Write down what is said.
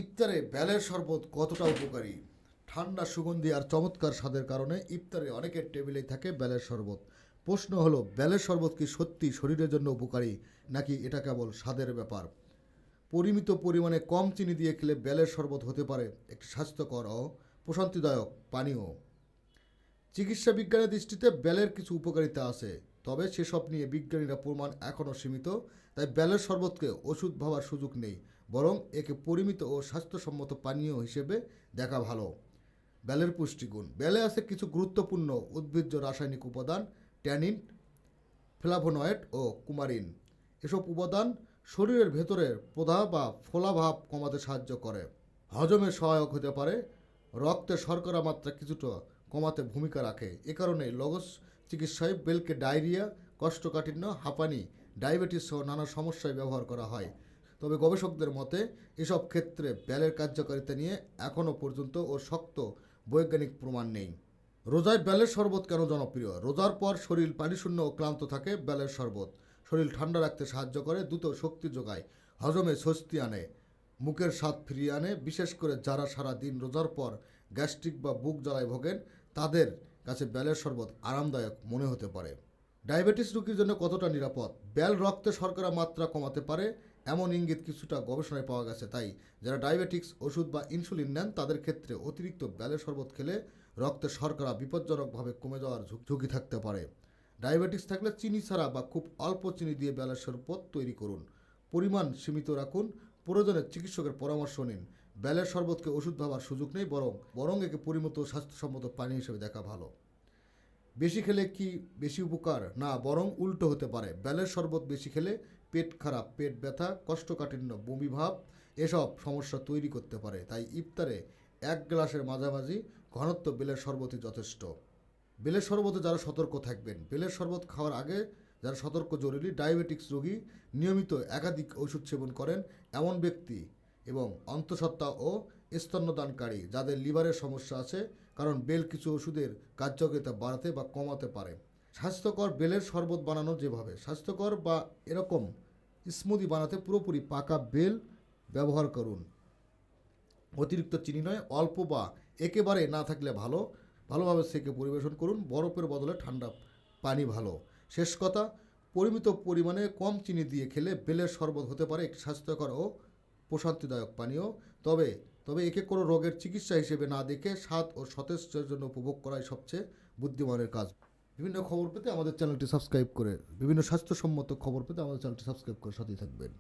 ইফতারে বেলের শরবত কতটা উপকারী? ঠান্ডা সুগন্ধি আর চমৎকার স্বাদের কারণে ইফতারে অনেকের টেবিলেই থাকে বেলের শরবত। প্রশ্ন হলো, বেলের শরবত কি সত্যি শরীরের জন্য উপকারী, নাকি এটা কেবল স্বাদের ব্যাপার? পরিমিত পরিমাণে কম চিনি দিয়ে খেলে বেলের শরবত হতে পারে একটি স্বাস্থ্যকর ও প্রশান্তিদায়ক পানীয়। চিকিৎসা বিজ্ঞানের দৃষ্টিতে বেলের কিছু উপকারিতা আছে, তবে সেসব নিয়ে বিজ্ঞানীরা প্রমাণ এখনও সীমিত। তাই বেলের শরবতকে ওষুধ ভাবার সুযোগ নেই, বরং একে পরিমিত ও স্বাস্থ্যসম্মত পানীয় হিসেবে দেখা ভালো। বেলের পুষ্টিগুণ: বেলে আছে কিছু গুরুত্বপূর্ণ উদ্ভিজ্জ রাসায়নিক উপাদান, ট্যানিন, ফ্লাভোনয়েড ও কুমারিন। এসব উপাদান শরীরের ভেতরের প্রদাহ বা ফোলাভাব কমাতে সাহায্য করে, হজমে সহায়ক হতে পারে, রক্তে শর্করা মাত্রা কিছুটা কমাতে ভূমিকা রাখে। এ কারণে লগস চিকিৎসায় বেলকে ডায়রিয়া, কোষ্ঠকাঠিন্য, হাঁপানি, ডায়াবেটিস সহ নানা সমস্যায় ব্যবহার করা হয়। তবে গবেষকদের মতে এসব ক্ষেত্রে বেলের কার্যকারিতা নিয়ে এখনও পর্যন্ত শক্ত বৈজ্ঞানিক প্রমাণ নেই। রোজায় বেলের শরবত কেন জনপ্রিয়? রোজার পর শরীর পানিশূন্য ও ক্লান্ত থাকে। বেলের শরবত শরীর ঠান্ডা রাখতে সাহায্য করে, দ্রুত শক্তি যোগায়, হজমে স্বস্তি আনে, মুখের স্বাদ ফিরিয়ে আনে। বিশেষ করে যারা সারা দিন রোজার পর গ্যাস্ট্রিক বা বুক জ্বালায় ভোগেন, তাদের কাছে বেলের শরবত আরামদায়ক মনে হতে পারে। ডায়াবেটিস রোগীর জন্য কতটা নিরাপদ? বেল রক্তে শর্করা মাত্রা কমাতে পারে, এমন ইঙ্গিত কিছুটা গবেষণায় পাওয়া গেছে। তাই যারা ডায়াবেটিক্স ওষুধ বা ইনসুলিন নেন, তাদের ক্ষেত্রে অতিরিক্ত বেলের শরবত খেলে রক্তে শর্করা বিপজ্জনকভাবে কমে যাওয়ার ঝুঁকি থাকতে পারে। ডায়াবেটিস থাকলে চিনি ছাড়া বা খুব অল্প চিনি দিয়ে বেলের শরবত তৈরি করুন। পরিমাণ সীমিত রাখুন, প্রয়োজনে চিকিৎসকের পরামর্শ নিন। বেলের শরবতকে ওষুধ ভাবার সুযোগ নেই, বরং একে পরিমিত স্বাস্থ্যসম্মত পানি হিসেবে দেখা ভালো। বেশি খেলে কি বেশি উপকার? না, বরং উল্টো হতে পারে। বেলের শরবত বেশি খেলে পেট খারাপ, পেট ব্যথা, কোষ্ঠকাঠিন্য, বমি ভাব এসব সমস্যা তৈরি করতে পারে। তাই ইফতারে এক গ্লাসের মাঝামাঝি ঘনত্ব বেলের শরবতই যথেষ্ট। বেলের শরবতে যারা সতর্ক থাকবেন: বেলের শরবত খাওয়ার আগে যারা সতর্ক জরুরি, ডায়াবেটিক্স রোগী, নিয়মিত একাধিক ওষুধ সেবন করেন এমন ব্যক্তি এবং অন্তঃসত্ত্বা ও স্তন্যদানকারী যাদের লিভারের সমস্যা আছে, কারণ বেল কিছু ওষুধের কার্যকারিতা বাড়াতে বা কমাতে পারে। স্বাস্থ্যকর বেলের শরবত বানানো যেভাবে স্বাস্থ্যকর বা এরকম স্মুদি বানাতে পুরোপুরি পাকা বেল ব্যবহার করুন। অতিরিক্ত চিনি নয়, অল্প বা একেবারে না থাকলে ভালোভাবে সেকে পরিবেশন করুন। বরফের বদলে ঠান্ডা পানি ভালো। শেষ কথা, পরিমিত পরিমাণে কম চিনি দিয়ে খেলে বেলের শরবত হতে পারে একটি স্বাস্থ্যকর ও প্রশান্তিদায়ক পানীয়। তবে একে কোনো রোগের চিকিৎসা হিসেবে না দেখে স্বাদ ও সতেজতার জন্য উপভোগ করাই সবচেয়ে বুদ্ধিমানের কাজ। বিভিন্ন খবর পেতে আমাদের চ্যানেলটি সাবস্ক্রাইব করে, বিভিন্ন স্বাস্থ্যসম্মত খবর পেতে আমাদের চ্যানেলটি সাবস্ক্রাইব করে সাথেই থাকবেন।